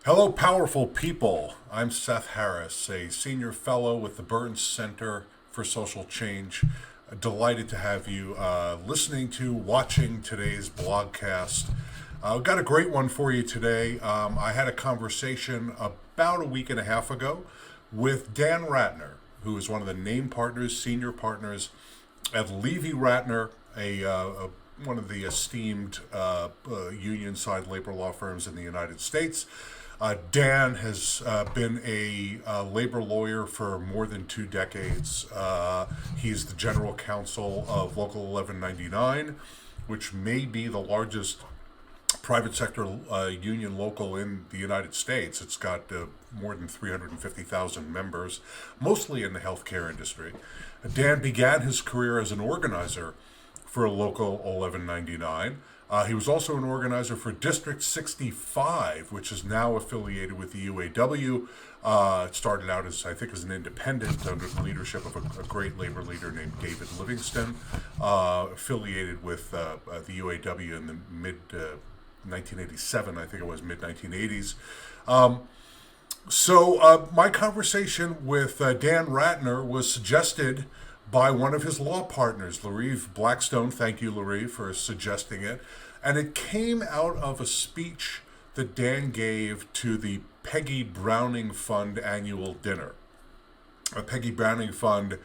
Hello, powerful people. I'm Seth Harris, a senior fellow with the Burns Center for Social Change. Delighted to have you watching today's blogcast. I've got a great one for you today. I had a conversation about a week and a half ago with Dan Ratner, who is one of the senior partners at Levy Ratner, one of the esteemed union-side labor law firms in the United States. Dan has been a labor lawyer for more than 2 decades. He's the general counsel of Local 1199, which may be the largest private sector union local in the United States. It's got more than 350,000 members, mostly in the healthcare industry. Dan began his career as an organizer for Local 1199. He was also an organizer for District 65, which is now affiliated with the UAW. It started out as an independent under the leadership of a great labor leader named David Livingston, affiliated with the UAW in the mid-1987, mid-1980s. So my conversation with Dan Ratner was suggested by one of his law partners, Larive Blackstone. Thank you, Larive, for suggesting it. And it came out of a speech that Dan gave to the Peggy Browning Fund annual dinner. The Peggy Browning Fund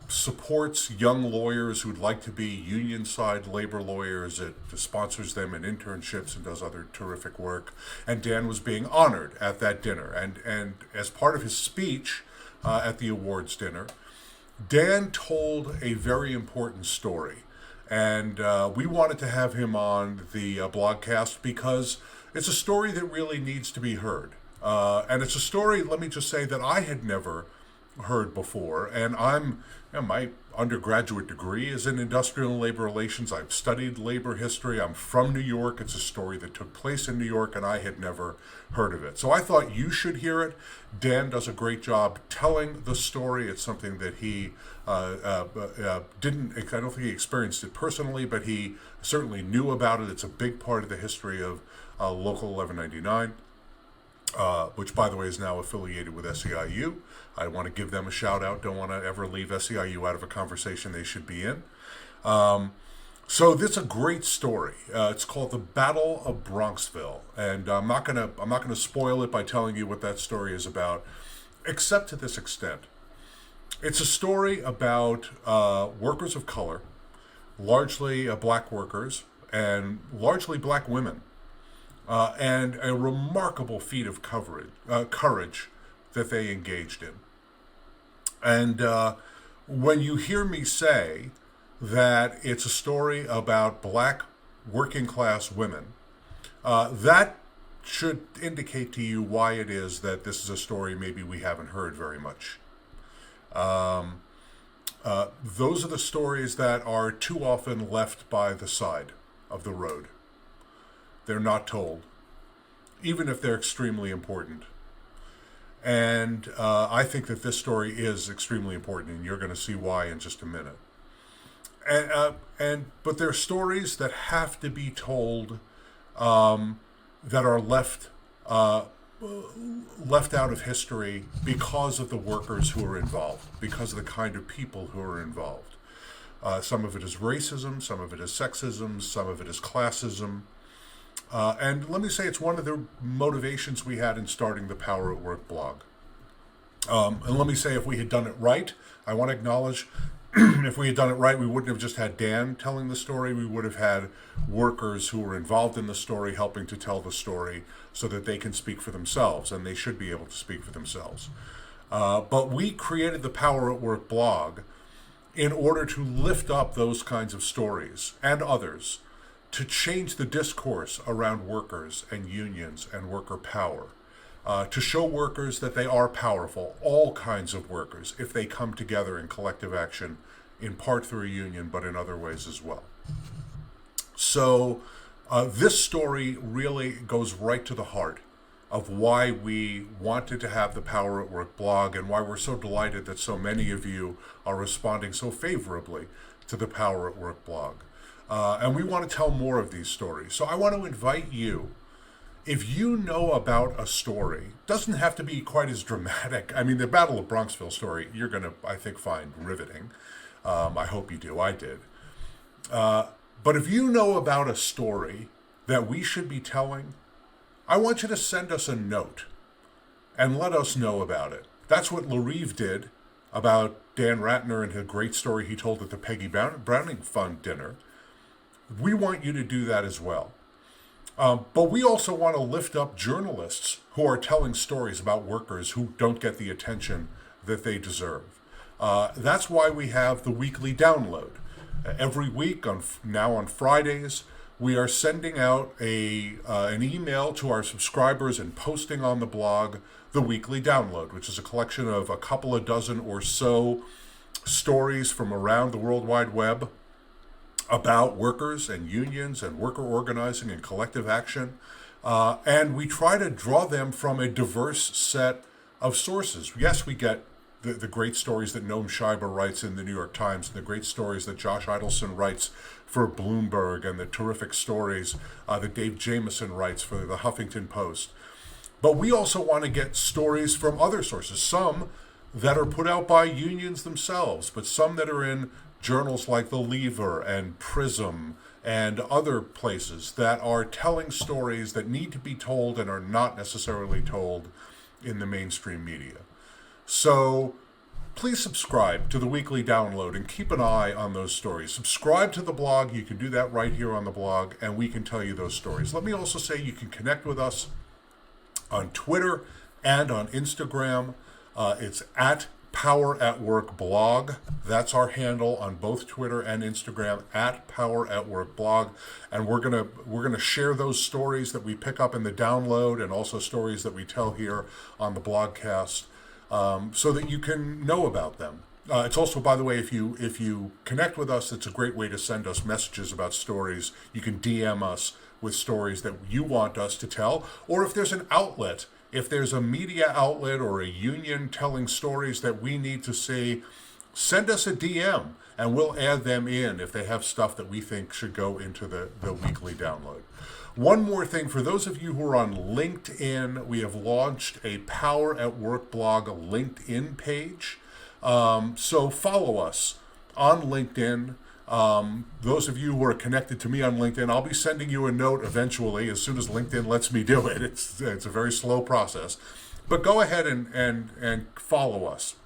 supports young lawyers who'd like to be union-side labor lawyers. It sponsors them in internships and does other terrific work. And Dan was being honored at that dinner. And as part of his speech at the awards dinner, Dan told a very important story, and we wanted to have him on the blogcast because it's a story that really needs to be heard. And it's a story, let me just say, that I had never heard before. And my undergraduate degree is in industrial and labor relations. I've studied labor history. I'm from New York. It's a story that took place in New York, and I had never heard of it. So I thought you should hear it. Dan does a great job telling the story. It's something that he I don't think he experienced it personally, but he certainly knew about it. It's a big part of the history of Local 1199. Which, by the way, is now affiliated with SEIU. I want to give them a shout out. Don't want to ever leave SEIU out of a conversation they should be in. So this is a great story. It's called the Battle of Bronxville, and I'm not gonna spoil it by telling you what that story is about, except to this extent. It's a story about workers of color, largely black workers, and largely black women. And a remarkable feat of courage that they engaged in. And when you hear me say that it's a story about black working class women, that should indicate to you why it is that this is a story maybe we haven't heard very much. Those are the stories that are too often left by the side of the road. They're not told, even if they're extremely important. And I think that this story is extremely important, and you're going to see why in just a minute. But there are stories that have to be told that are left out of history because of the workers who are involved, because of the kind of people who are involved. Some of it is racism, some of it is sexism, some of it is classism. And let me say it's one of the motivations we had in starting the Power at Work blog. And let me say if we had done it right, I want to acknowledge if we had done it right, we wouldn't have just had Dan telling the story. We would have had workers who were involved in the story helping to tell the story so that they can speak for themselves, and they should be able to speak for themselves. But we created the Power at Work blog in order to lift up those kinds of stories and others, to change the discourse around workers and unions and worker power, to show workers that they are powerful, all kinds of workers, if they come together in collective action, in part through a union, but in other ways as well. So this story really goes right to the heart of why we wanted to have the Power at Work blog and why we're so delighted that so many of you are responding so favorably to the Power at Work blog. And we want to tell more of these stories. So I want to invite you, if you know about a story, doesn't have to be quite as dramatic. I mean, the Battle of Bronxville story, you're going to, I think, find riveting. I hope you do. I did. But if you know about a story that we should be telling, I want you to send us a note and let us know about it. That's what Larive did about Dan Ratner and a great story he told at the Peggy Browning Fund dinner. We want you to do that as well. But we also want to lift up journalists who are telling stories about workers who don't get the attention that they deserve. That's why we have the weekly download. Every week, now on Fridays, we are sending out an email to our subscribers and posting on the blog the weekly download, which is a collection of a couple of dozen or so stories from around the World Wide Web about workers and unions and worker organizing and collective action. And we try to draw them from a diverse set of sources. Yes, we get the great stories that Noam Scheiber writes in the New York Times, and the great stories that Josh Idelson writes for Bloomberg, and the terrific stories that Dave Jameson writes for the Huffington Post. But we also want to get stories from other sources, some that are put out by unions themselves, but some that are in journals like The Lever and Prism and other places that are telling stories that need to be told and are not necessarily told in the mainstream media. So please subscribe to the weekly download and keep an eye on those stories. Subscribe to the blog. You can do that right here on the blog, and we can tell you those stories. Let me also say you can connect with us on Twitter and on Instagram. It's at Power at Work Blog. That's our handle on both Twitter and Instagram, at Power at Work Blog. And we're gonna share those stories that we pick up in the download, and also stories that we tell here on the Blogcast, so that you can know about them. It's also, by the way, if you connect with us, it's a great way to send us messages about stories. You can DM us with stories that you want us to tell, or if there's an outlet, if there's a media outlet or a union telling stories that we need to see, send us a DM and we'll add them in if they have stuff that we think should go into the weekly download. One more thing, for those of you who are on LinkedIn, we have launched a Power at Work blog LinkedIn page. So follow us on LinkedIn. Those of you who are connected to me on LinkedIn, I'll be sending you a note eventually as soon as LinkedIn lets me do it. It's a very slow process. But go ahead and follow us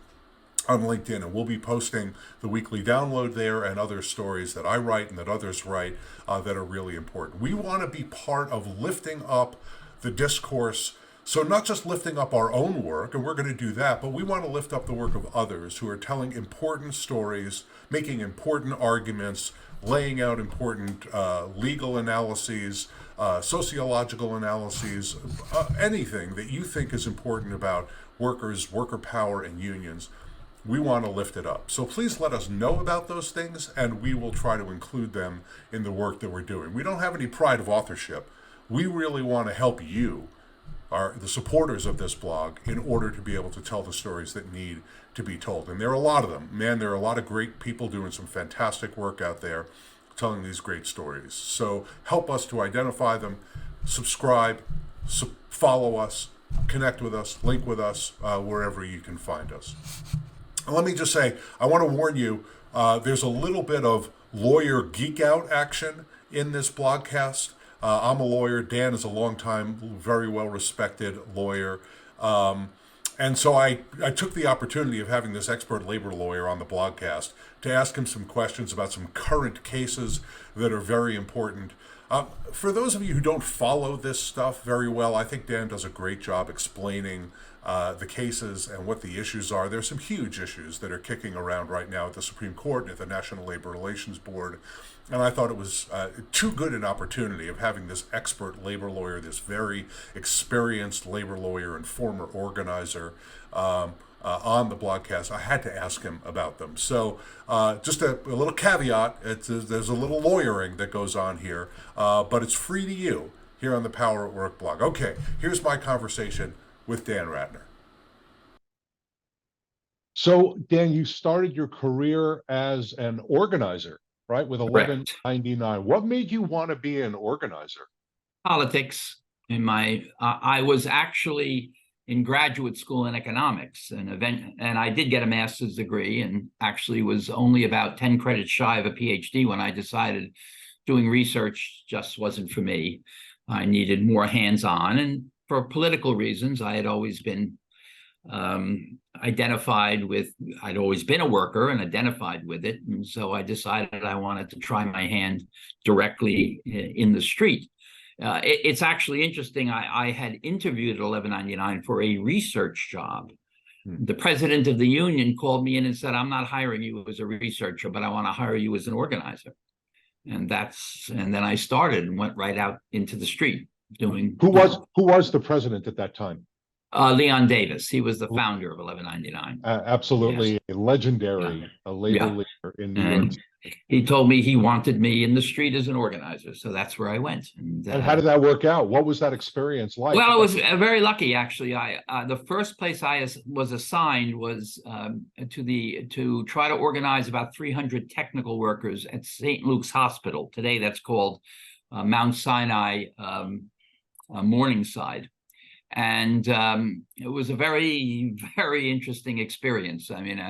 on LinkedIn, and we'll be posting the weekly download there and other stories that I write and that others write that are really important. We want to be part of lifting up the discourse. So not just lifting up our own work, and we're going to do that, but we want to lift up the work of others who are telling important stories, making important arguments, laying out important legal analyses, sociological analyses, anything that you think is important about workers, worker power, and unions. We want to lift it up. So please let us know about those things, and we will try to include them in the work that we're doing. We don't have any pride of authorship. We really want to help you, the supporters of this blog, in order to be able to tell the stories that need to be told. And there are a lot of them. Man, there are a lot of great people doing some fantastic work out there telling these great stories. So help us to identify them, subscribe, follow us, connect with us, link with us, wherever you can find us. And let me just say, I want to warn you, there's a little bit of lawyer geek out action in this blogcast. I'm a lawyer. Dan is a longtime, very well-respected lawyer. And so I took the opportunity of having this expert labor lawyer on the blogcast to ask him some questions about some current cases that are very important. For those of you who don't follow this stuff very well, I think Dan does a great job explaining the cases and what the issues are. There's some huge issues that are kicking around right now at the Supreme Court and at the National Labor Relations Board. And I thought it was too good an opportunity of having this expert labor lawyer, this very experienced labor lawyer and former organizer on the blogcast. I had to ask him about them. So just a little caveat, there's a little lawyering that goes on here, but it's free to you here on the Power at Work blog. Okay, here's my conversation with Dan Ratner. So, Dan, you started your career as an organizer, right, with Correct. 1199. What made you want to be an organizer? Politics. I was actually in graduate school in economics and I did get a master's degree, and actually was only about 10 credits shy of a PhD when I decided doing research just wasn't for me. I needed more hands-on, and for political reasons, I had always been identified with, I'd always been a worker and identified with it. And so I decided I wanted to try my hand directly in the street. It's actually interesting. I had interviewed at 1199 for a research job. The president of the union called me in and said, "I'm not hiring you as a researcher, but I want to hire you as an organizer." And then I started and went right out into the street doing. Who was the president at that time? Leon Davis. He was the founder of 1199. Absolutely, yes. Legendary, a labor leader in New York. He told me he wanted me in the street as an organizer, so that's where I went. And how did that work out? What was that experience like? Well, I was very lucky, actually. The first place I was assigned was to try to organize about 300 technical workers at St. Luke's Hospital. Today, that's called Mount Sinai Morningside. And it was a very, very interesting experience. I mean,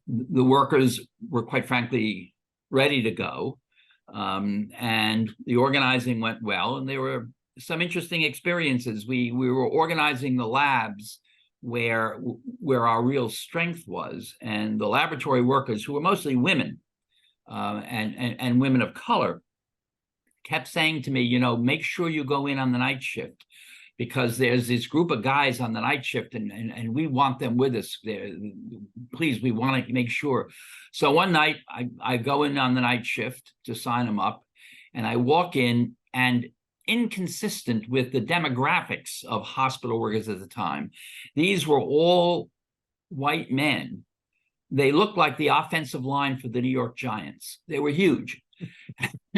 the workers were, quite frankly, ready to go. And the organizing went well. And there were some interesting experiences. We were organizing the labs where our real strength was. And the laboratory workers, who were mostly women and women of color, kept saying to me, make sure you go in on the night shift, because there's this group of guys on the night shift and we want them with us. Please, we want to make sure. So one night I go in on the night shift to sign them up, and I walk in, and inconsistent with the demographics of hospital workers at the time, these were all white men. They looked like the offensive line for the New York Giants. They were huge.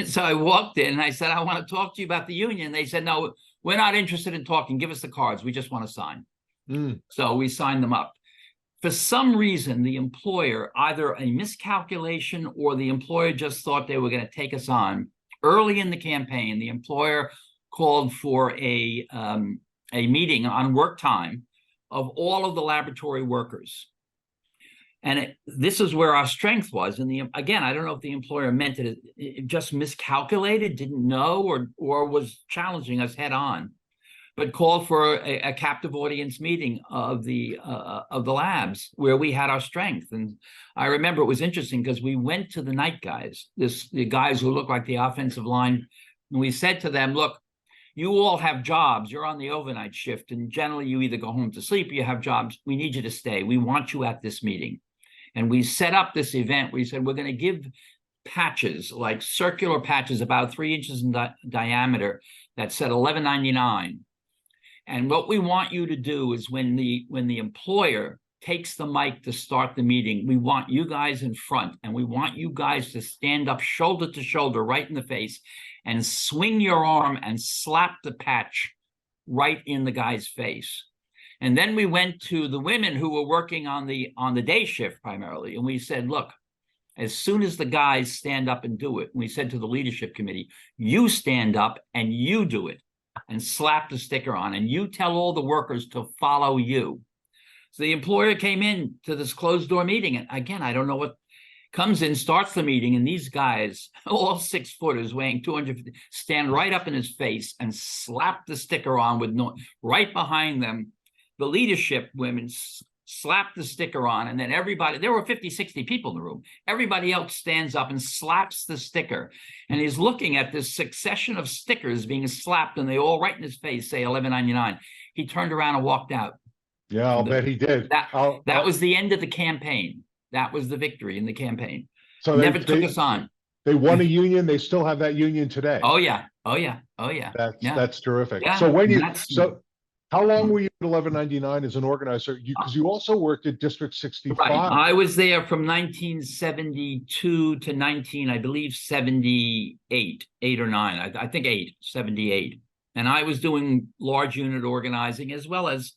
So I walked in and I said, "I want to talk to you about the union." They said, "No, we're not interested in talking. Give us the cards. We just want to sign." So we signed them up. For some reason, the employer, either a miscalculation or the employer just thought they were going to take us on. Early in the campaign, the employer called for a meeting on work time of all of the laboratory workers. And this is where our strength was. And again, I don't know if the employer meant it just miscalculated, didn't know, or was challenging us head on, but called for a captive audience meeting of the labs where we had our strength. And I remember it was interesting because we went to the night guys, the guys who looked like the offensive line, and we said to them, "Look, you all have jobs. You're on the overnight shift, and generally you either go home to sleep or you have jobs. We need you to stay. We want you at this meeting." And we set up this event where we said, we're going to give patches, like circular patches about 3 inches in diameter, that said 1199. And what we want you to do is when the employer takes the mic to start the meeting, we want you guys in front, and we want you guys to stand up shoulder to shoulder, right in the face, and swing your arm and slap the patch right in the guy's face. And then we went to the women who were working on the day shift primarily, and we said, "Look, as soon as the guys stand up and do it," we said to the leadership committee, "you stand up and you do it and slap the sticker on, and you tell all the workers to follow you." So the employer came in to this closed door meeting, and again, I don't know what comes in, starts the meeting, and these guys, all 6-footers weighing 250, stand right up in his face and slap the sticker on with right behind them. The leadership women slap the sticker on, and then everybody, there were 50, 60 people in the room. Everybody else stands up and slaps the sticker. And he's looking at this succession of stickers being slapped, and they all right in his face say 1199. He turned around and walked out. Yeah, I'll bet he did. That was the end of the campaign. That was the victory in the campampaign. So never took us on. They won a union. They still have that union today. Oh yeah. That's terrific. Yeah. So how long were you at 1199 as an organizer? Because you also worked at District 65. Right. I was there from 1972 to I believe 78, 8 or 9. I think 78. And I was doing large unit organizing, as well as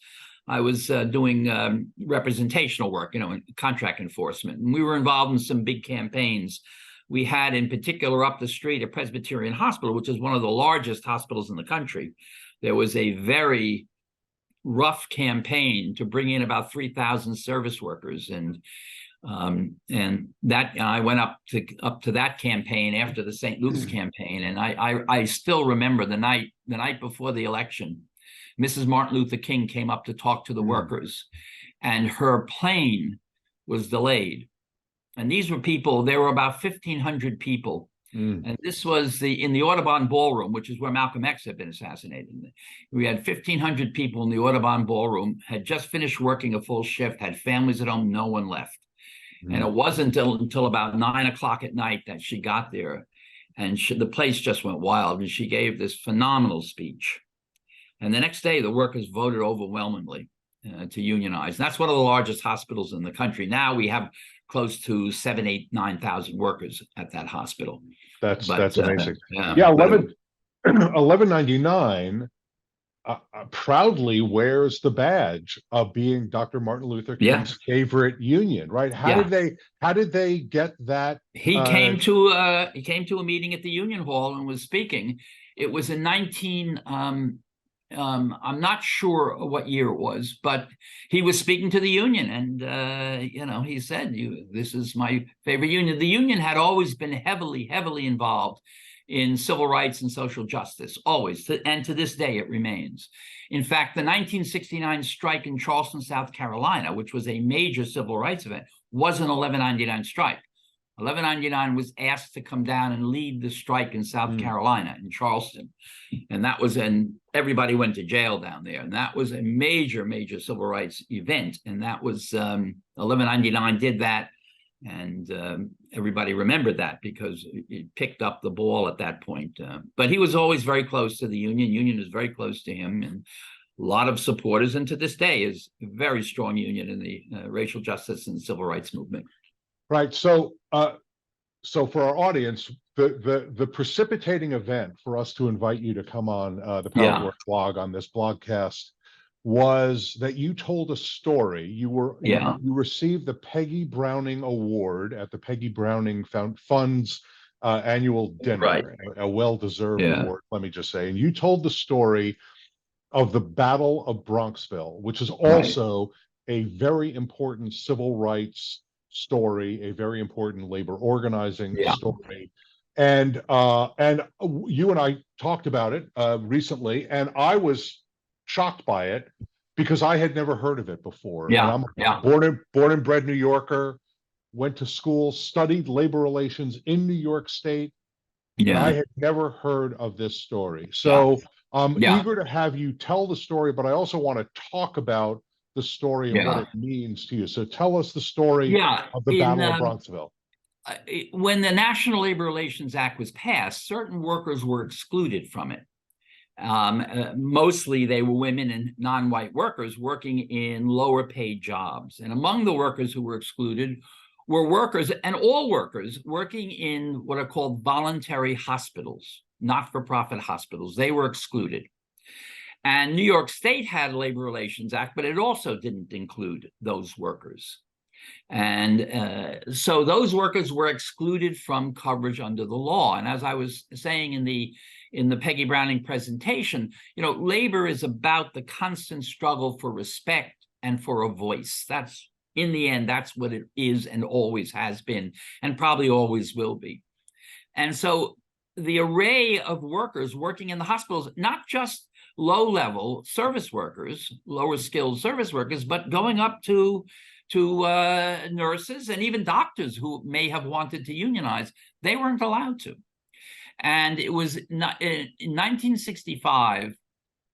I was doing representational work, contract enforcement. And we were involved in some big campaigns. we had in particular up the street at Presbyterian Hospital, which is one of the largest hospitals in the country. There was a very rough campaign to bring in about 3,000 service workers, and that I went up to that campaign after the St. Luke's campaign, and I still remember the night before the election. Mrs. Martin Luther King came up to talk to the workers, and her plane was delayed. And these were people, there were about 1,500 people. And this was in the Audubon Ballroom, which is where Malcolm X had been assassinated. We had 1,500 people in the Audubon Ballroom, had just finished working a full shift, had families at home, no one left. And it wasn't until about 9 o'clock at night that she got there. And the place just went wild. And she gave this phenomenal speech. And the next day, the workers voted overwhelmingly to unionize. And that's one of the largest hospitals in the country. Now we have close to 7,000, 8,000, 9,000 workers at that hospital. That's amazing. Yeah, 1199 proudly wears the badge of being Dr. Martin Luther King's favorite union, right? How did they get that? He came to a meeting at the Union Hall and was speaking. It was in I'm not sure what year it was, but he was speaking to the union, and he said, "This is my favorite union." The union had always been heavily involved in civil rights and social justice, always, and to this day it remains. In fact, the 1969 strike in Charleston, South Carolina, which was a major civil rights event, was an 1199 strike. 1199 was asked to come down and lead the strike in South Carolina, in Charleston. And everybody went to jail down there. And that was a major civil rights event. And that was, 1199 did that. And everybody remembered that because it picked up the ball at that point. But he was always very close to the union. Union is very close to him, and a lot of supporters. And to this day is a very strong union in the racial justice and civil rights movement. Right. So for our audience, the precipitating event for us to invite you to come on the Power of Work blog on this blogcast was that you told a story. You received the Peggy Browning Award at the Peggy Browning Fund's annual dinner, right. A well-deserved award, let me just say. And you told the story of the Battle of Bronxville, which is also a very important civil rights story, a very important labor organizing story. And you and I talked about it recently, and I was shocked by it because I had never heard of it before. And I'm a born and bred New Yorker, went to school, studied labor relations in New York State. And I had never heard of this story. So I'm eager to have you tell the story, but I also want to talk about the story and what it means to you. So tell us the story of the Battle of Bronxville. When the National Labor Relations Act was passed, certain workers were excluded from it. Mostly they were women and non-white workers working in lower paid jobs. And among the workers who were excluded were workers, and all workers, working in what are called voluntary hospitals, not-for-profit hospitals. They were excluded. And New York State had a Labor Relations Act, but it also didn't include those workers. And so those workers were excluded from coverage under the law. And as I was saying in the Peggy Browning presentation, labor is about the constant struggle for respect and for a voice. That's, in the end, that's what it is and always has been, and probably always will be. And so the array of workers working in the hospitals, not just low-level service workers, lower-skilled service workers, but going up to nurses and even doctors who may have wanted to unionize, they weren't allowed to. And it was not, in 1965,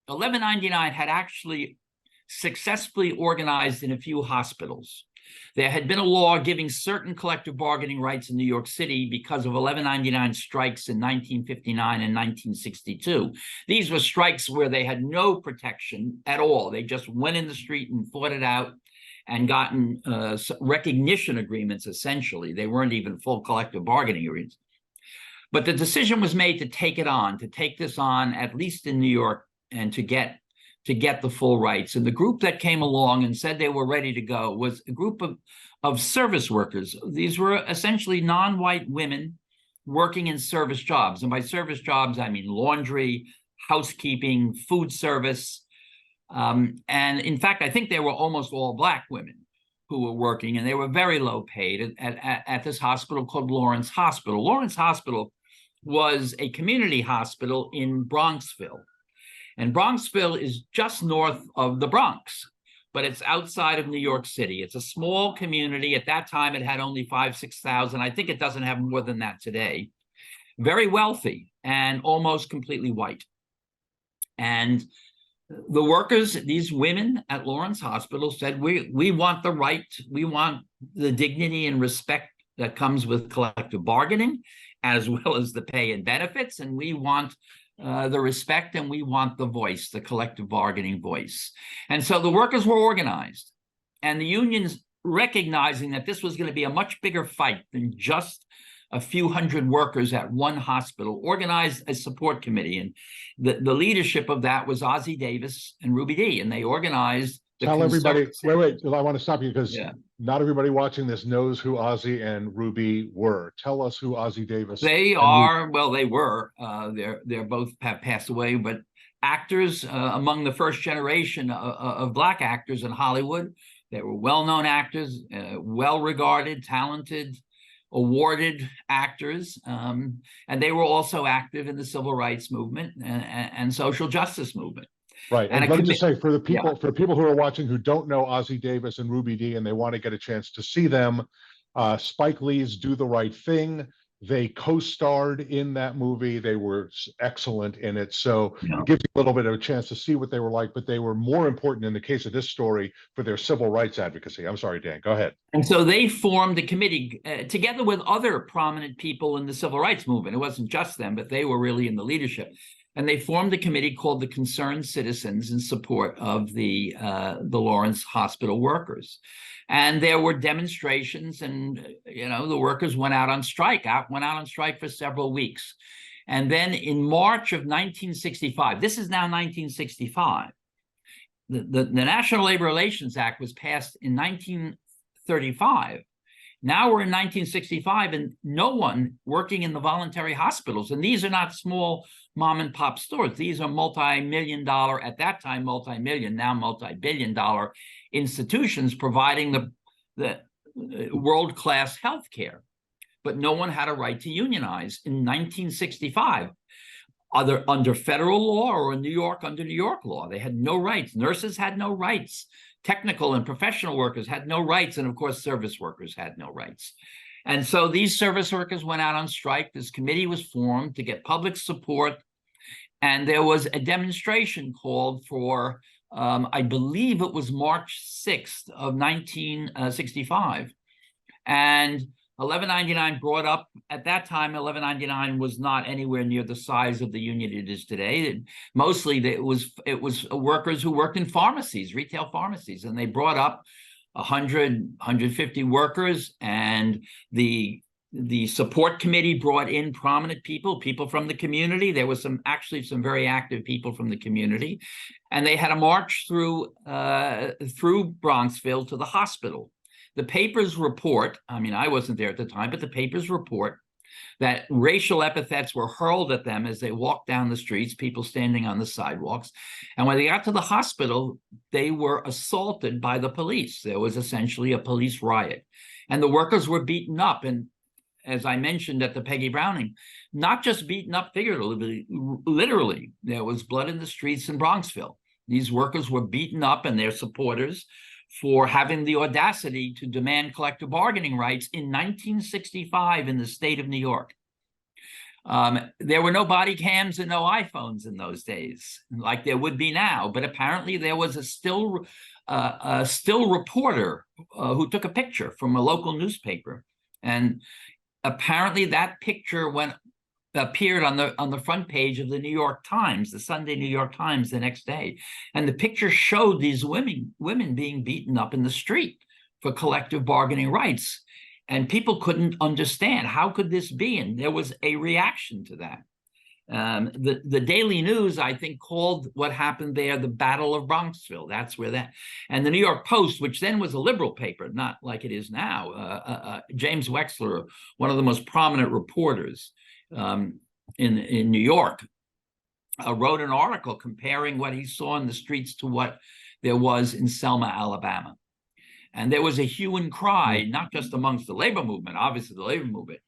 1199 had actually successfully organized in a few hospitals. There had been a law giving certain collective bargaining rights in New York City because of 1199 strikes in 1959 and 1962. These were strikes where they had no protection at all. They just went in the street and fought it out and gotten recognition agreements, essentially. They weren't even full collective bargaining agreements. But the decision was made to take this on, at least in New York, and to get the full rights. And the group that came along and said they were ready to go was a group of service workers. These were essentially non-white women working in service jobs. And by service jobs, I mean laundry, housekeeping, food service. And in fact, I think they were almost all Black women who were working, and they were very low paid at this hospital called Lawrence Hospital. Lawrence Hospital was a community hospital in Bronxville. And Bronxville is just north of the Bronx, but it's outside of New York City. It's a small community. At that time, it had only 5,000, 6,000. I think it doesn't have more than that today. Very wealthy and almost completely white. And the workers, these women at Lawrence Hospital said, we want the right, we want the dignity and respect that comes with collective bargaining, as well as the pay and benefits. And we want the respect, and we want the voice, the collective bargaining voice. And so the workers were organized, and the unions, recognizing that this was going to be a much bigger fight than just a few hundred workers at one hospital, organized a support committee. And the leadership of that was Ossie Davis and Ruby Dee, and they organized the Tell everybody, wait, I want to stop you because not everybody watching this knows who Ossie and Ruby were. Tell us who Ossie Davis. They are, well, they were, they're both have passed away, but actors among the first generation of Black actors in Hollywood. They were well-known actors, well-regarded, talented, awarded actors, and they were also active in the civil rights movement and social justice movement. Right, and let me just say, for the people, for people who are watching who don't know Ossie Davis and Ruby Dee, and they want to get a chance to see them, Spike Lee's "Do the Right Thing." They co-starred in that movie. They were excellent in it. So it gives you a little bit of a chance to see what they were like, but they were more important in the case of this story for their civil rights advocacy. I'm sorry, Dan, go ahead. And so they formed a committee together with other prominent people in the civil rights movement. It wasn't just them, but they were really in the leadership. And they formed a committee called the Concerned Citizens in support of the Lawrence Hospital workers. And there were demonstrations, and the workers went out on strike for several weeks. And then in March of 1965, this is now 1965, the National Labor Relations Act was passed in 1935. Now we're in 1965, and no one working in the voluntary hospitals, and these are not small mom and pop stores. These are multi-million dollar, at that time, multi-million, now multi-billion dollar institutions providing the world-class health care. But no one had a right to unionize in 1965. Under federal law or in New York, under New York law, they had no rights. Nurses had no rights. Technical and professional workers had no rights. And of course, service workers had no rights. And so these service workers went out on strike. This committee was formed to get public support. And there was a demonstration called for, I believe it was March 6th of 1965. And 1199 brought up, at that time, 1199 was not anywhere near the size of the union it is today. Mostly it was workers who worked in pharmacies, retail pharmacies, and they brought up 100, 150 workers, and the support committee brought in prominent people from the community. There was actually some very active people from the community, and they had a march through Bronxville to the hospital. The papers report, I mean, I wasn't there at the time, but the papers report that racial epithets were hurled at them as they walked down the streets, people standing on the sidewalks. And when they got to the hospital, they were assaulted by the police. There was essentially a police riot, and the workers were beaten up. And as I mentioned at the Peggy Browning, not just beaten up figuratively, literally, there was blood in the streets in Bronxville. These workers were beaten up, and their supporters, for having the audacity to demand collective bargaining rights in 1965 in the state of New York. There were no body cams and no iPhones in those days, like there would be now. But apparently there was a still reporter who took a picture from a local newspaper, and apparently that picture appeared on the front page of the New York Times, the Sunday New York Times, the next day. And the picture showed these women being beaten up in the street for collective bargaining rights. And people couldn't understand, how could this be? And there was a reaction to that. The Daily News, I think, called what happened there the Battle of Bronxville. That's where that, and the New York Post, which then was a liberal paper, not like it is now. James Wexler, one of the most prominent reporters in New York, wrote an article comparing what he saw in the streets to what there was in Selma, Alabama. And there was a hue and cry, not just amongst the labor movement, obviously the labor movement,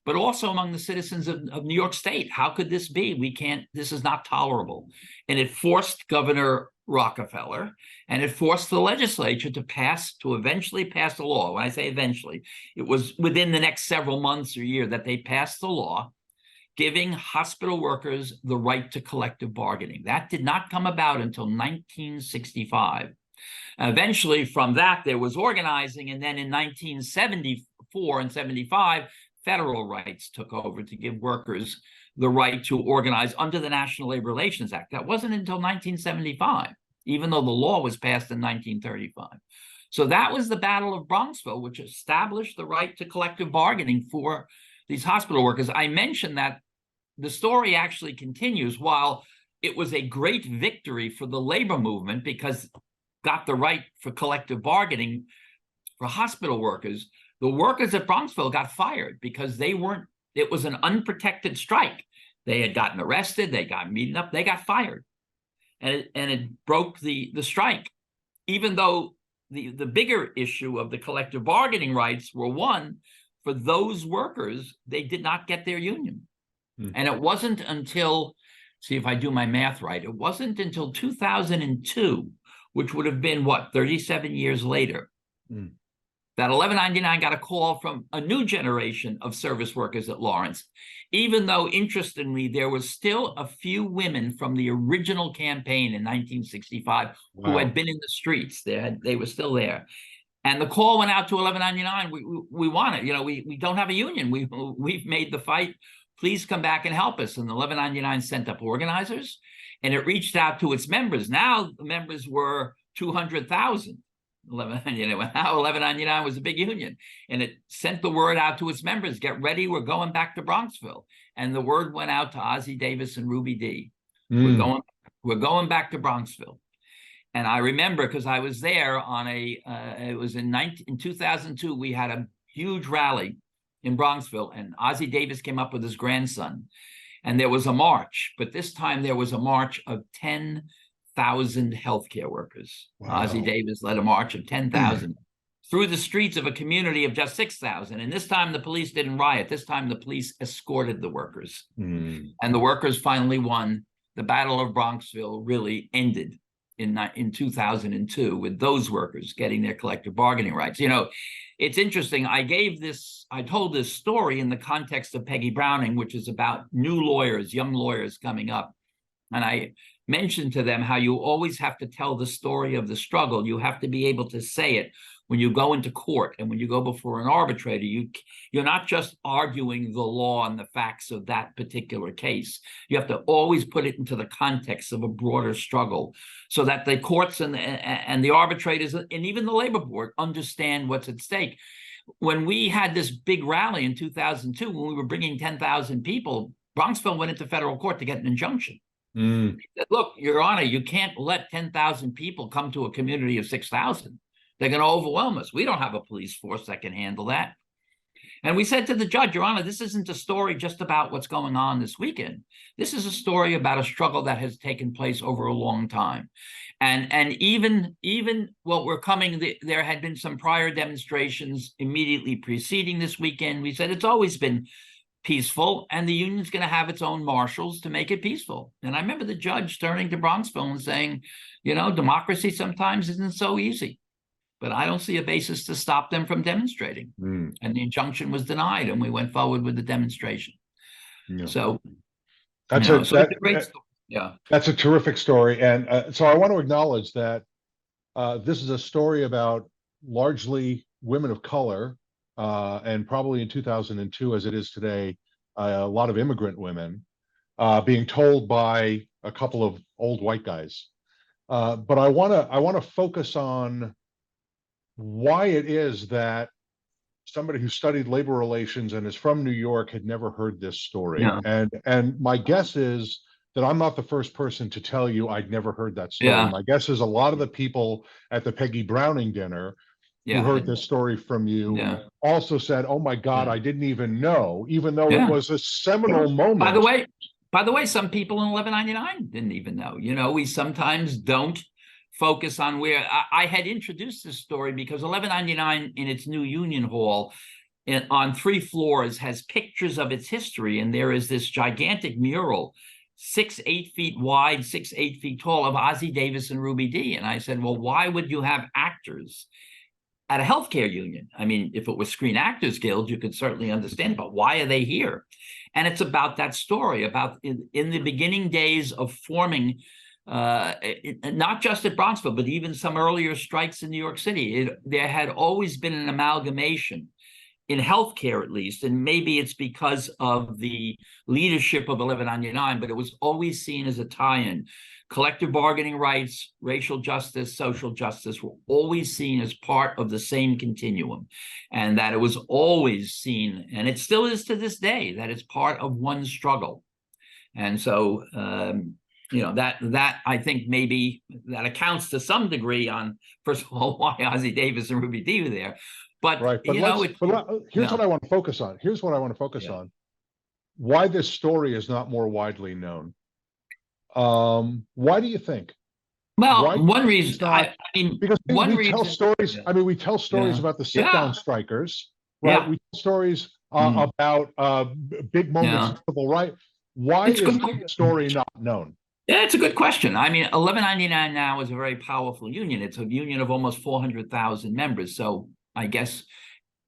but also among the citizens of New York State. How could this be? We can't, this is not tolerable. And it forced Governor Rockefeller, and it forced the legislature to eventually pass a law. When I say eventually, it was within the next several months or year that they passed the law giving hospital workers the right to collective bargaining. That did not come about until 1965. Eventually, from that, there was organizing, and then in 1974 and 75, federal rights took over to give workers the right to organize under the National Labor Relations Act. That wasn't until 1975, even though the law was passed in 1935. So that was the Battle of Bronxville, which established the right to collective bargaining for these hospital workers. I mentioned that the story actually continues. While it was a great victory for the labor movement because got the right for collective bargaining for hospital workers, the workers at Bronxville got fired because they weren't, it was an unprotected strike. They had gotten arrested, they got beaten up, they got fired. And it broke the strike. Even though the bigger issue of the collective bargaining rights were won, for those workers, they did not get their union. And it wasn't until, see if I do my math right, it wasn't until 2002, which would have been, what, 37 years later, that 1199 got a call from a new generation of service workers at Lawrence, even though, interestingly, there was still a few women from the original campaign in 1965 who had been in the streets. They were still there. And the call went out to 1199, we want it. You know, we don't have a union. We've made the fight. Please come back and help us. And the 1199 sent up organizers, and it reached out to its members. Now the members were 200,000. 1199 was a big union, and it sent the word out to its members, get ready, we're going back to Bronxville. And the word went out to Ozzie Davis and Ruby Dee. We're going back to Bronxville. And I remember, because I was there on it was in 2002, we had a huge rally in Bronxville, and Ozzie Davis came up with his grandson, and there was a march, but this time there was a march of 10,000 healthcare workers. Ozzie Davis led a march of 10,000 through the streets of a community of just 6,000. And this time the police didn't riot. This time the police escorted the workers. And the workers finally won. The Battle of Bronxville really ended in 2002 with those workers getting their collective bargaining rights. You know, it's interesting. I told this story in the context of Peggy Browning, which is about new lawyers, young lawyers coming up. And I mentioned to them how you always have to tell the story of the struggle. You have to be able to say it when you go into court and when you go before an arbitrator. You're not just arguing the law and the facts of that particular case. You have to always put it into the context of a broader struggle so that the courts and the arbitrators and even the labor board understand what's at stake. When we had this big rally in 2002, when we were bringing 10,000 people, Bronxville went into federal court to get an injunction. He said, look, Your Honor, you can't let 10,000 people come to a community of 6,000. They're going to overwhelm us. We don't have a police force that can handle that. And we said to the judge, Your Honor, this isn't a story just about what's going on this weekend. This is a story about a struggle that has taken place over a long time. And even what we're coming, there had been some prior demonstrations immediately preceding this weekend. We said it's always been peaceful, and the union's going to have its own marshals to make it peaceful. And I remember the judge turning to Bronxville and saying, you know, democracy sometimes isn't so easy, but I don't see a basis to stop them from demonstrating. And the injunction was denied, and we went forward with the demonstration. So that's it's a great story. Yeah, that's a terrific story. And so I want to acknowledge that this is a story about largely women of color, and probably in 2002, as it is today, a lot of immigrant women being told by a couple of old white guys. But I want to focus on why it is that somebody who studied labor relations and is from New York had never heard this story. Yeah. And my guess is that I'm not the first person to tell you I'd never heard that story. Yeah. My guess is a lot of the people at the Peggy Browning dinner who Yeah. heard this story from you Yeah. also said, "Oh my God, Yeah. I didn't even know," even though it Yeah. was a seminal By the moment. way, some people in 1199 didn't even know. You know, we sometimes don't focus on where I had introduced this story because 1199 in its new Union Hall on 3 floors has pictures of its history, and there is this gigantic mural, 8 feet wide, 8 feet tall, of Ossie Davis and Ruby Dee. And I said, well, why would you have actors at a healthcare union? I mean, if it was Screen Actors Guild, you could certainly understand, but why are they here? And it's about that story, about in the beginning days of forming, not just at Bronxville, but even some earlier strikes in New York City. There had always been an amalgamation in healthcare, at least, and maybe it's because of the leadership of 1199, but it was always seen as a tie-in. Collective bargaining rights, racial justice, social justice were always seen as part of the same continuum, and that it was always seen, and it still is to this day, that it's part of one struggle. And so, you know, that I think maybe that accounts to some degree on, first of all, why Ossie Davis and Ruby Dee were there. But, Right. But you know, here's what I want to focus on. Here's what I want to focus on. Why this story is not more widely known. Why do you think? Well, one reason, not, I mean, because one we reason, tell stories. I mean, we tell stories about the sit-down strikers, right? We tell stories about big moments of civil rights. Why is the story not known? Yeah, it's a good question. I mean, 1199 now is a very powerful union. It's a union of almost 400,000 members. So I guess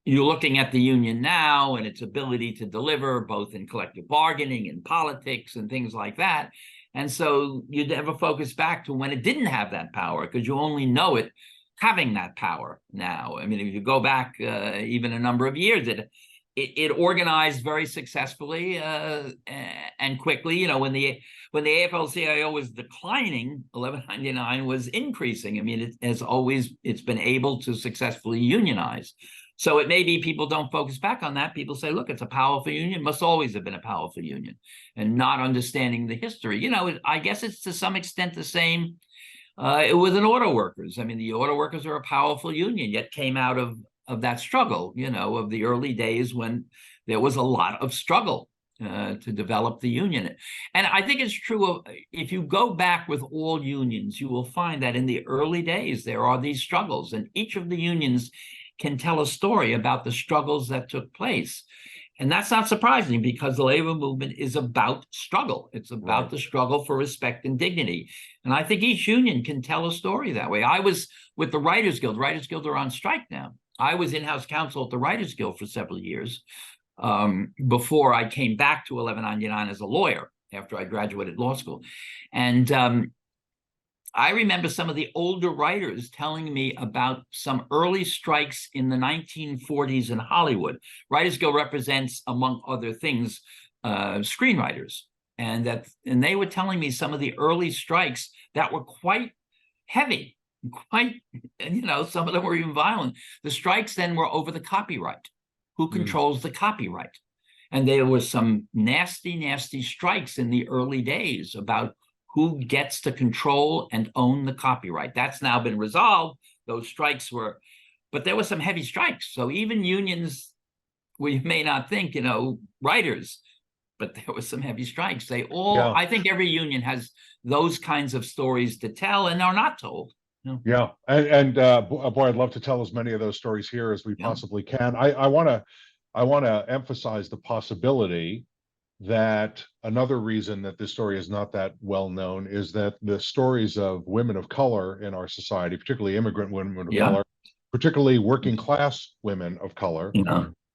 you're looking at the union now and its ability to deliver both in collective bargaining and politics and things like that. And so you never focus back to when it didn't have that power, because you only know it having that power now. I mean, if you go back even a number of years, it organized very successfully and quickly. You know, when the AFL-CIO was declining, 1199 was increasing. I mean, it has always, it's been able to successfully unionize. So it may be people don't focus back on that. People say, look, it's a powerful union, must always have been a powerful union, and not understanding the history. You know, I guess it's to some extent the same with the auto workers. I mean, the auto workers are a powerful union, yet came out of that struggle, you know, of the early days when there was a lot of struggle to develop the union. And I think it's true of, if you go back with all unions, you will find that in the early days, there are these struggles, and each of the unions can tell a story about the struggles that took place. And that's not surprising, because the labor movement is about struggle. It's about the struggle for respect and dignity. And I think each union can tell a story that way. I was with the Writers Guild. Writers Guild are on strike now. I was in-house counsel at the Writers Guild for several years before I came back to 1199 as a lawyer after I graduated law school. And I remember some of the older writers telling me about some early strikes in the 1940s in Hollywood. Writers Guild represents, among other things, screenwriters. And they were telling me some of the early strikes that were quite heavy, quite, you know, some of them were even violent. The strikes then were over the copyright. Who controls the copyright? And there was some nasty, nasty strikes in the early days about who gets to control and own the copyright. That's now been resolved. Those strikes were, but there were some heavy strikes. So even unions, where you may not think, you know, writers, but there were some heavy strikes. They all, I think every union has those kinds of stories to tell and are not told. Yeah. And boy, I'd love to tell as many of those stories here as we possibly can. I want to emphasize the possibility that another reason that this story is not that well known is that the stories of women of color in our society, particularly immigrant women of color, particularly working class women of color,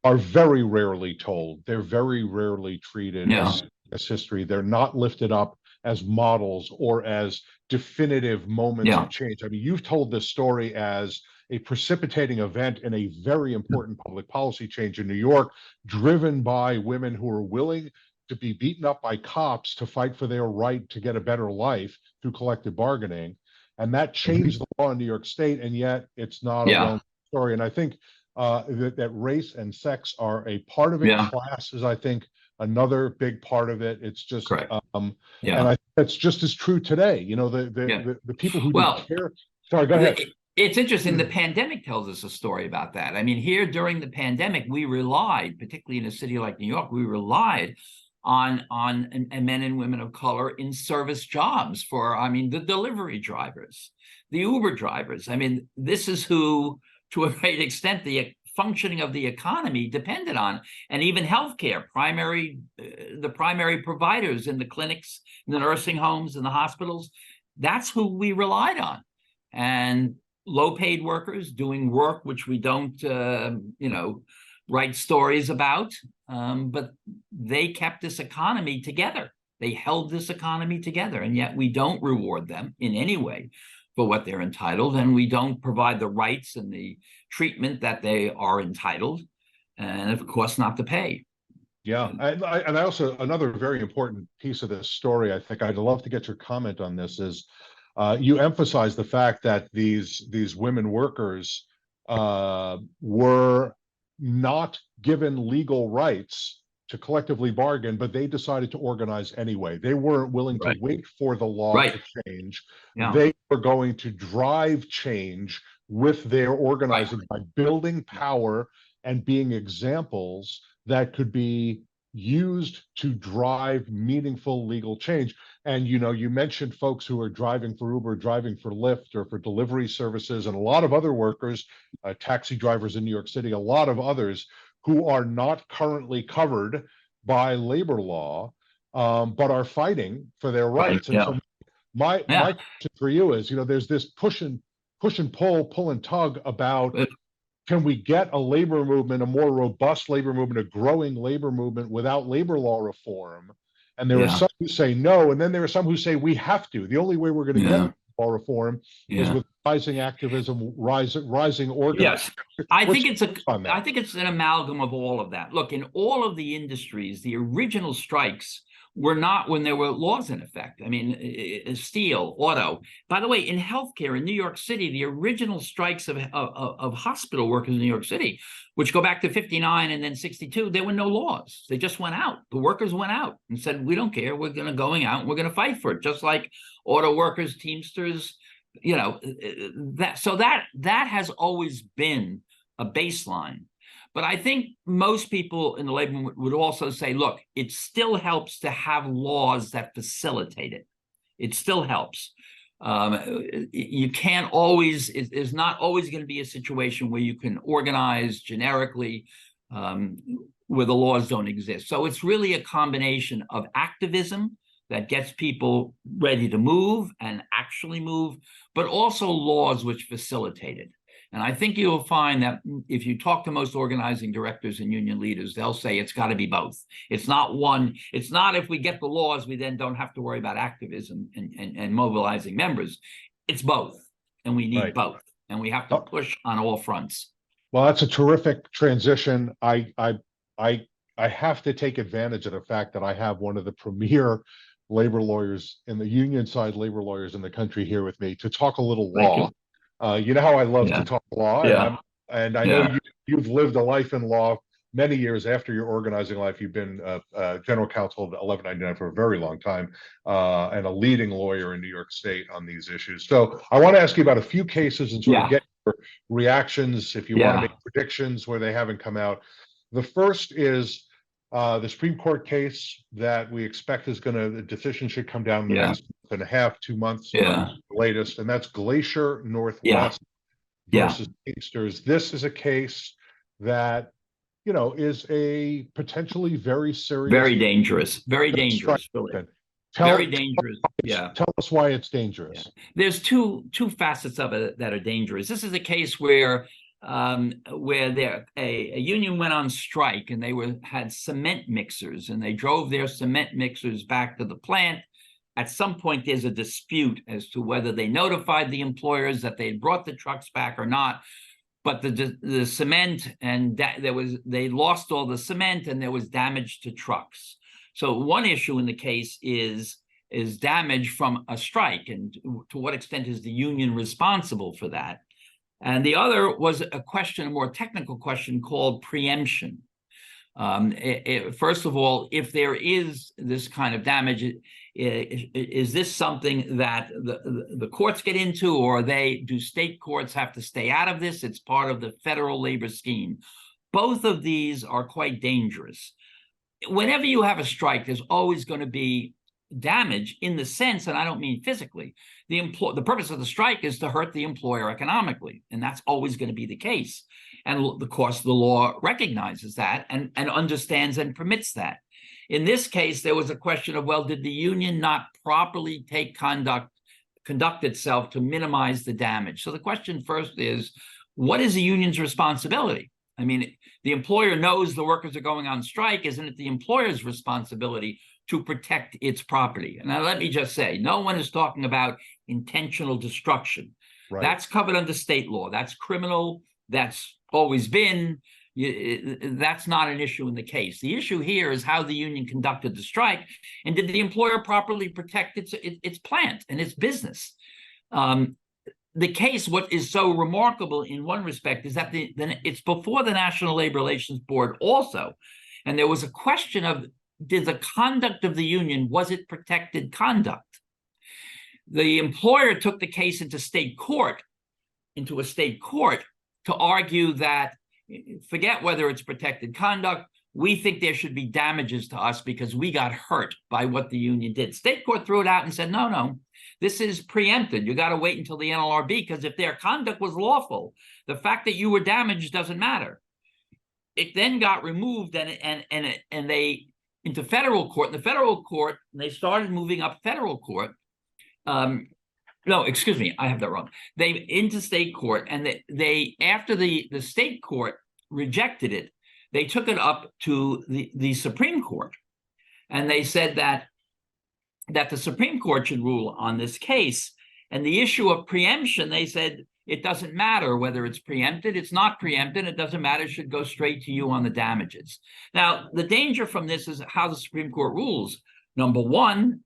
are very rarely told. They're very rarely treated as history. They're not lifted up as models or as definitive moments of change. I mean, you've told this story as a precipitating event in a very important public policy change in New York, driven by women who are willing to be beaten up by cops to fight for their right to get a better life through collective bargaining. And that changed the law in New York State, and yet it's not a well-known story. And I think that race and sex are a part of it. Yeah. Class is, I think, another big part of it. It's just, Correct. and Yeah. I think that's just as true today. You know, Yeah. the people who do Well, care. Sorry, go ahead. it's interesting. The pandemic tells us a story about that. I mean, here during the pandemic, we relied, particularly in a city like New York, we relied on men and women of color in service jobs for, I mean, the delivery drivers, the Uber drivers. I mean, this is who, to a great extent, the functioning of the economy depended on, and even healthcare, the primary providers in the clinics, in the nursing homes, in the hospitals. That's who we relied on. And low-paid workers doing work which we don't, write stories about, but they kept this economy together. They held this economy together, and yet we don't reward them in any way for what they're entitled, and we don't provide the rights and the treatment that they are entitled, and of course not to pay. Yeah, and I also, another very important piece of this story, I think I'd love to get your comment on this, is you emphasize the fact that these women workers were not given legal rights to collectively bargain, but they decided to organize anyway. They weren't willing to wait for the law to change. Yeah. They were going to drive change with their organizing by building power and being examples that could be used to drive meaningful legal change. And you mentioned folks who are driving for Uber, driving for Lyft, or for delivery services, and a lot of other workers, taxi drivers in New York City, a lot of others who are not currently covered by labor law, but are fighting for their rights. And so my question for you is, there's this push and pull and tug about, can we get a labor movement, a more robust labor movement, a growing labor movement without labor law reform? And there are some who say no, and then there are some who say we have to. The only way we're going to get law reform is with rising activism, rising organizing. Yes, I think it's an amalgam of all of that. Look, in all of the industries, the original strikes were not when there were laws in effect. I mean, steel, auto. By the way, in healthcare in New York City, the original strikes of hospital workers in New York City, which go back to 59 and then 62, there were no laws. They just went out. The workers went out and said, we don't care. We're going out and we're going to fight for it. Just like auto workers, Teamsters, that has always been a baseline. But I think most people in the labor movement would also say, look, it still helps to have laws that facilitate it. It still helps. You can't always, there's not always going to be a situation where you can organize generically where the laws don't exist. So it's really a combination of activism that gets people ready to move and actually move, but also laws which facilitate it. And I think you'll find that if you talk to most organizing directors and union leaders, they'll say it's got to be both. It's not one. It's not if we get the laws, we then don't have to worry about activism and mobilizing members. It's both. And we need both. And we have to push on all fronts. Well, that's a terrific transition. I have to take advantage of the fact that I have one of the premier labor lawyers in the union side, labor lawyers in the country here with me to talk a little law. You know how I love to talk law, and I know you've lived a life in law many years after your organizing life. You've been general counsel of 1199 for a very long time, and a leading lawyer in New York State on these issues. So I want to ask you about a few cases and sort of get your reactions, if you want to make predictions where they haven't come out. The first is the Supreme Court case that we expect is the decision should come down in the next month and a half, 2 months, the latest, and that's Glacier Northwest versus Teamsters. This is a case that, is a potentially very serious, very dangerous, very dangerous. Very dangerous. Tell us why it's dangerous. There's two facets of it that are dangerous. This is a case where a union went on strike and they had cement mixers and they drove their cement mixers back to the plant. At some point, there's a dispute as to whether they notified the employers that they had brought the trucks back or not. But the cement and they lost all the cement and there was damage to trucks. So one issue in the case is damage from a strike, and to what extent is the union responsible for that? And the other was a question, a more technical question called preemption. First of all, if there is this kind of damage, is this something that the courts get into, or do state courts have to stay out of this? It's part of the federal labor scheme. Both of these are quite dangerous. Whenever you have a strike, there's always going to be damage in the sense, and I don't mean physically. The purpose of the strike is to hurt the employer economically, and that's always going to be the case. And of course, the law recognizes that and understands and permits that. In this case, there was a question of, well, did the union not properly conduct itself to minimize the damage? So the question first is, what is the union's responsibility? I mean, the employer knows the workers are going on strike. Isn't it the employer's responsibility to protect its property? And now let me just say, no one is talking about intentional destruction. Right. That's covered under state law. That's criminal. That's always been. That's not an issue in the case. The issue here is how the union conducted the strike, and did the employer properly protect its plant and its business? The case, what is so remarkable in one respect is that it's before the National Labor Relations Board also, and there was a question of, did the conduct of the union, was it protected conduct? The employer took the case into a state court to argue that, forget whether it's protected conduct, we think there should be damages to us because we got hurt by what the union did. State court threw it out and said, no, this is preempted. You got to wait until the NLRB, because if their conduct was lawful, the fact that you were damaged doesn't matter. It then got removed and they into federal court. In the federal court, they started moving up federal court. No, excuse me, I have that wrong. They into state court, and they after the state court rejected it, they took it up to the Supreme Court, and they said that the Supreme Court should rule on this case. And the issue of preemption, they said, it doesn't matter whether it's preempted, it's not preempted, it doesn't matter, it should go straight to you on the damages. Now, the danger from this is how the Supreme Court rules. Number one,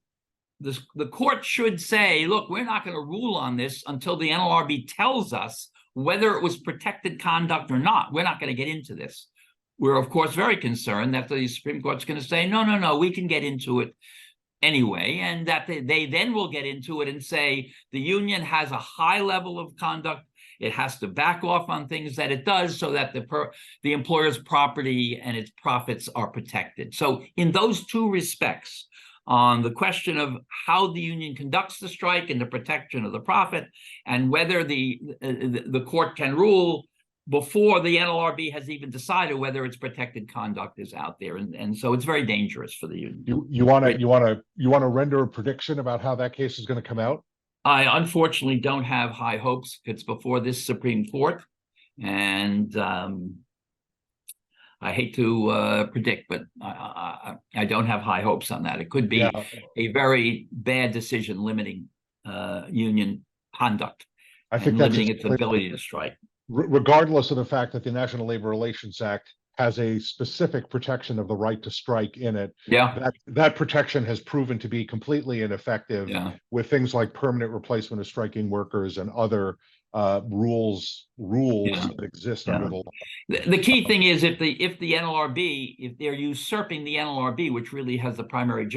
the court should say, look, we're not going to rule on this until the NLRB tells us whether it was protected conduct or not. We're not going to get into this. We're, of course, very concerned that the Supreme Court's going to say, no, we can get into it anyway, and that they then will get into it and say the union has a high level of conduct. It has to back off on things that it does so that the employer's property and its profits are protected. So in those two respects, on the question of how the union conducts the strike and the protection of the profit, and whether the court can rule before the NLRB has even decided whether its protected conduct is out there, and so it's very dangerous for the union. You want to render a prediction about how that case is going to come out? I unfortunately don't have high hopes. It's before this Supreme Court, and I hate to predict, but I don't have high hopes on that. It could be a very bad decision limiting union conduct. I think that's limiting its ability to strike. Regardless of the fact that the National Labor Relations Act has a specific protection of the right to strike in it, that protection has proven to be completely ineffective with things like permanent replacement of striking workers and other rules that exist under the law. The key thing is if the NLRB, if they're usurping the NLRB, which really has the primary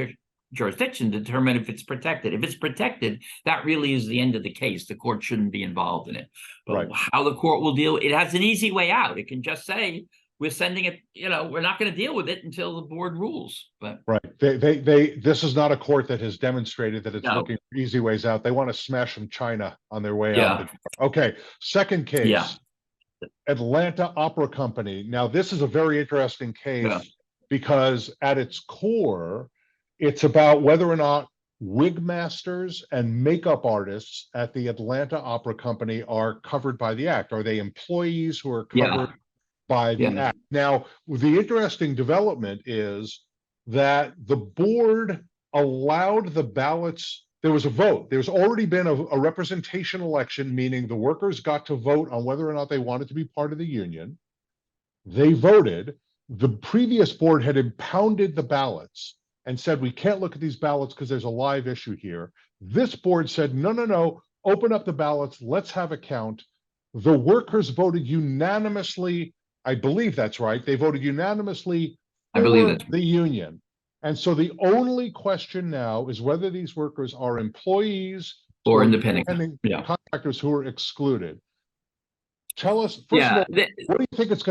jurisdiction to determine if it's protected. If it's protected, that really is the end of the case. The court shouldn't be involved in it. But how the court will deal, it has an easy way out. It can just say, we're sending it, we're not going to deal with it until the board rules. But this is not a court that has demonstrated that it's looking for easy ways out. They want to smash from China on their way out. Okay, second case, Atlanta Opera Company. Now, this is a very interesting case because at its core, it's about whether or not wig masters and makeup artists at the Atlanta Opera Company are covered by the act. Are they employees who are covered by the act? Now, the interesting development is that the board allowed the ballots. There was a vote. There's already been a representation election, meaning the workers got to vote on whether or not they wanted to be part of the union. They voted. The previous board had impounded the ballots and said, we can't look at these ballots because there's a live issue here. This board said, no, open up the ballots. Let's have a count. The workers voted unanimously. I believe that's right. They voted unanimously I believe for that's the union. And so the only question now is whether these workers are employees or or independent. independent Yeah. contractors who are excluded. Tell us, first of Yeah. all, what do you think is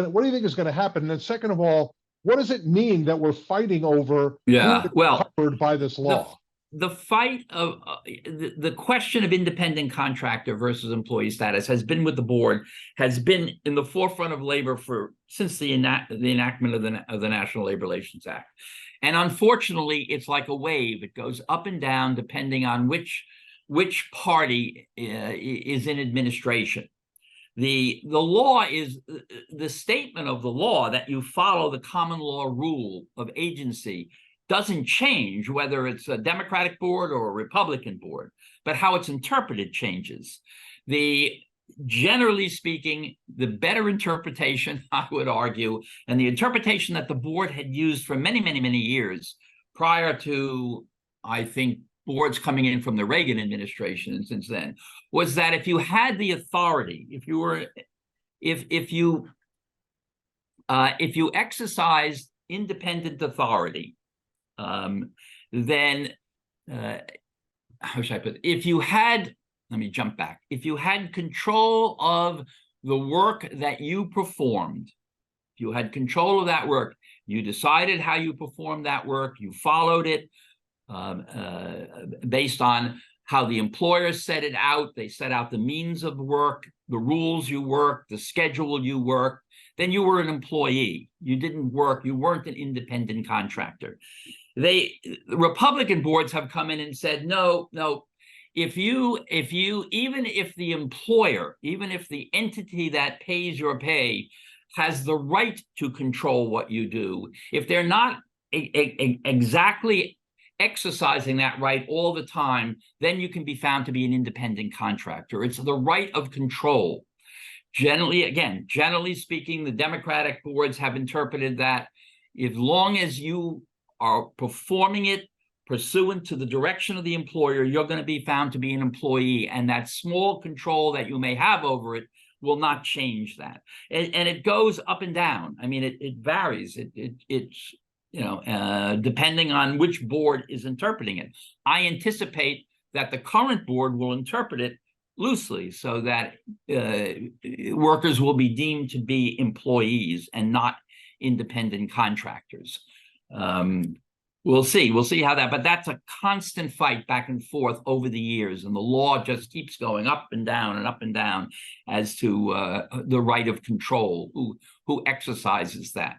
going to happen? And then second of all, what does it mean that we're fighting over who Yeah. is Well, covered by this law? the fight of the question of independent contractor versus employee status has been with the board, has been in the forefront of labor since the enactment of the National Labor Relations Act. And unfortunately, it's like a wave. It goes up and down depending on which party is in administration. The law is the statement of the law that you follow the common law rule of agency doesn't change whether it's a Democratic board or a Republican board, but how it's interpreted changes. Generally speaking, the better interpretation, I would argue, and the interpretation that the board had used for many, many, many years prior to, I think, boards coming in from the Reagan administration and since then, was that if you had the authority, if you exercised independent authority, then how should I put it? If you had control of the work that you performed, if you had control of that work, you decided how you performed that work, you followed it based on how the employer set it out, they set out the means of work, the rules you worked, the schedule you worked, then you were an employee. You didn't work, you weren't an independent contractor. The Republican boards have come in and said, no, even if the employer, even if the entity that pays your pay has the right to control what you do, if they're not exactly exercising that right all the time, then you can be found to be an independent contractor. It's the right of control. Generally speaking, the Democratic boards have interpreted that as long as you are performing it pursuant to the direction of the employer, you're going to be found to be an employee, and that small control that you may have over it will not change that. And it goes up and down. I mean, it varies. It's depending on which board is interpreting it. I anticipate that the current board will interpret it loosely so that workers will be deemed to be employees and not independent contractors. We'll see how that, but that's a constant fight back and forth over the years, and the law just keeps going up and down as to the right of control, who exercises that.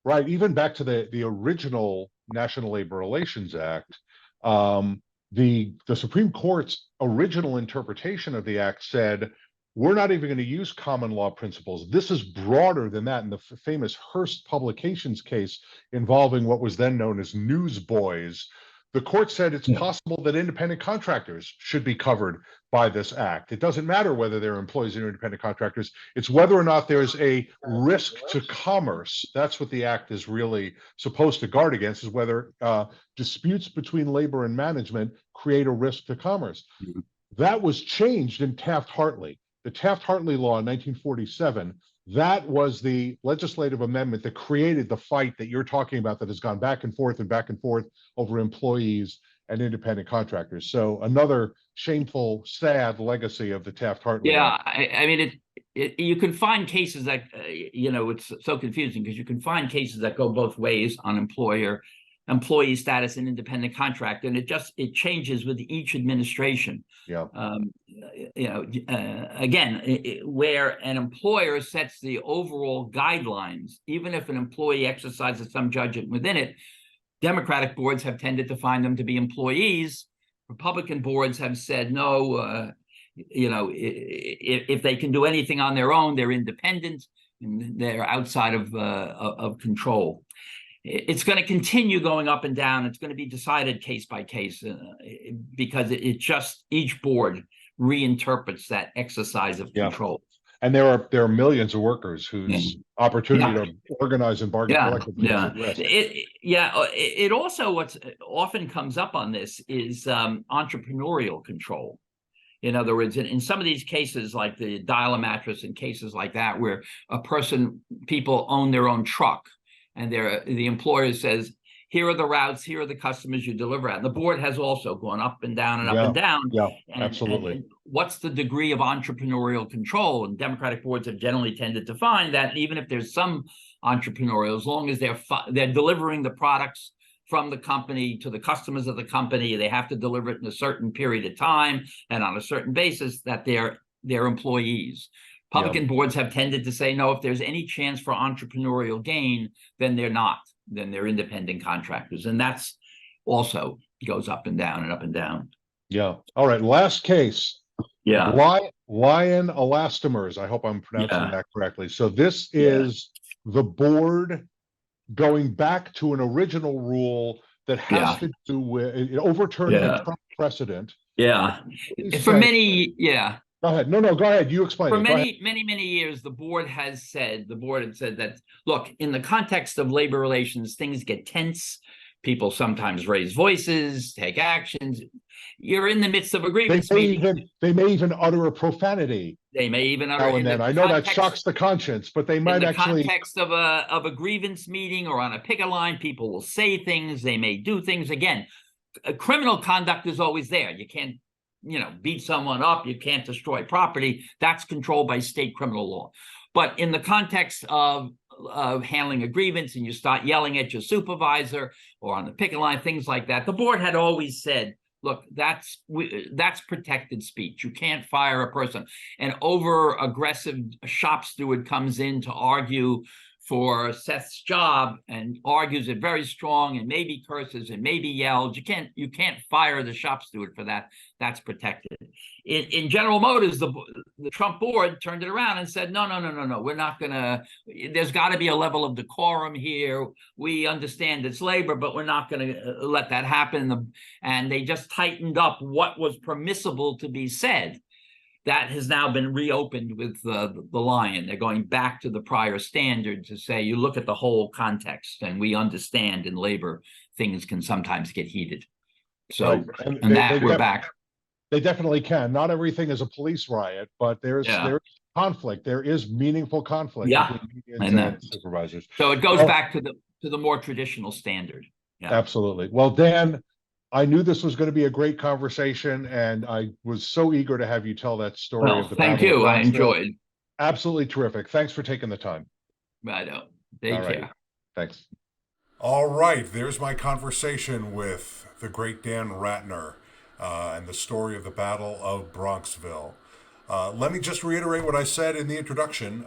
Right, even back to the original National Labor Relations Act, the Supreme Court's original interpretation of the act said, we're not even going to use common law principles. This is broader than that. In the famous Hearst Publications case involving what was then known as newsboys, the court said it's possible that independent contractors should be covered by this act. It doesn't matter whether they're employees or independent contractors. It's whether or not there's a risk to commerce. That's what the act is really supposed to guard against, is whether disputes between labor and management create a risk to commerce. Mm-hmm. That was changed in Taft-Hartley. The Taft-Hartley law in 1947, that was the legislative amendment that created the fight that you're talking about, that has gone back and forth over employees and independent contractors. So another shameful, sad legacy of the Taft-Hartley Act. I mean, you can find cases that, it's so confusing because you can find cases that go both ways on employee status and independent contractor, and it changes with each administration. Yeah. Where an employer sets the overall guidelines, even if an employee exercises some judgment within it, Democratic boards have tended to find them to be employees. Republican boards have said no. If they can do anything on their own, they're independent and they're outside of control. It's going to continue going up and down. It's going to be decided case by case because each board reinterprets that exercise of control. And there are millions of workers whose opportunity to organize and bargain collectively is at risk. It also, what's often comes up on this is entrepreneurial control. In other words, in some of these cases, like the dial-a-mattress and cases like that, where people own their own truck, and the employer says, here are the routes, here are the customers you deliver at. And the board has also gone up and down and up and down. Yeah, and, absolutely. And what's the degree of entrepreneurial control? And Democratic boards have generally tended to find that even if there's some entrepreneurial, as long as they're delivering the products from the company to the customers of the company, they have to deliver it in a certain period of time and on a certain basis, that they're employees. Republican boards have tended to say, no, if there's any chance for entrepreneurial gain, then they're not. Then they're independent contractors. And that's also goes up and down and up and down. Yeah. All right. Last case. Yeah. Lion elastomers. I hope I'm pronouncing that correctly. So this is the board going back to an original rule that has to do with overturning a Trump precedent. Yeah. For many, Go ahead. No, go ahead. You explain. For many years, the board had said that, look, in the context of labor relations, things get tense. People sometimes raise voices, take actions. You're in the midst of a grievance meeting. They may even utter a profanity. They may even utter. Now and then. I know that shocks the conscience, but they might actually. In the context of a grievance meeting or on a picket line, people will say things. They may do things. Again, criminal conduct is always there. You can't, beat someone up. You can't destroy property. That's controlled by state criminal law. But in the context of handling a grievance, and you start yelling at your supervisor or on the picket line, things like that, the board had always said, look, that's protected speech. You can't fire a person. An over-aggressive shop steward comes in to argue for Seth's job and argues it very strong and maybe curses and maybe yells. You can't fire the shop steward for that. That's protected. In General Motors, the Trump board turned it around and said, no, we're not gonna. There's got to be a level of decorum here. We understand it's labor, but we're not going to let that happen. And they just tightened up what was permissible to be said. That has now been reopened with the Lion. They're going back to the prior standard to say, you look at the whole context, and we understand in labor things can sometimes get heated. So, we're back. They definitely can. Not everything is a police riot, but there's conflict. There is meaningful conflict between unions and supervisors. So it goes back to the more traditional standard. Yeah. Absolutely. Well, Dan, I knew this was going to be a great conversation, and I was so eager to have you tell that story of the Battle of Bronxville. Thank you. I enjoyed. Absolutely terrific. Thanks for taking the time. Take care. Thanks. All right. There's my conversation with the great Dan Ratner and the story of the Battle of Bronxville. Let me just reiterate what I said in the introduction.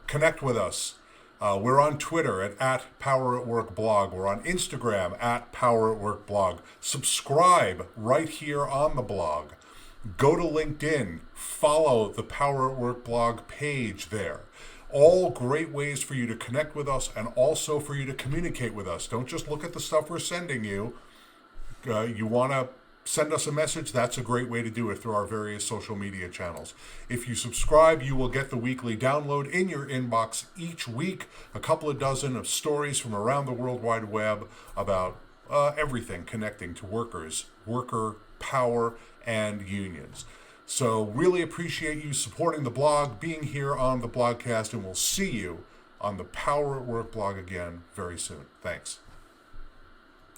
Connect with us. We're on Twitter at Power at Work Blog. We're on Instagram at Power at Work Blog. Subscribe right here on the blog. Go to LinkedIn. Follow the Power at Work Blog page there. All great ways for you to connect with us and also for you to communicate with us. Don't just look at the stuff we're sending you. You want to send us a message, that's a great way to do it through our various social media channels. If you subscribe, you will get the weekly download in your inbox each week, a couple of dozen of stories from around the World Wide Web about everything connecting to workers, worker power, and unions. So really appreciate you supporting the blog, being here on the Blogcast, and we'll see you on the Power at Work blog again very soon. Thanks.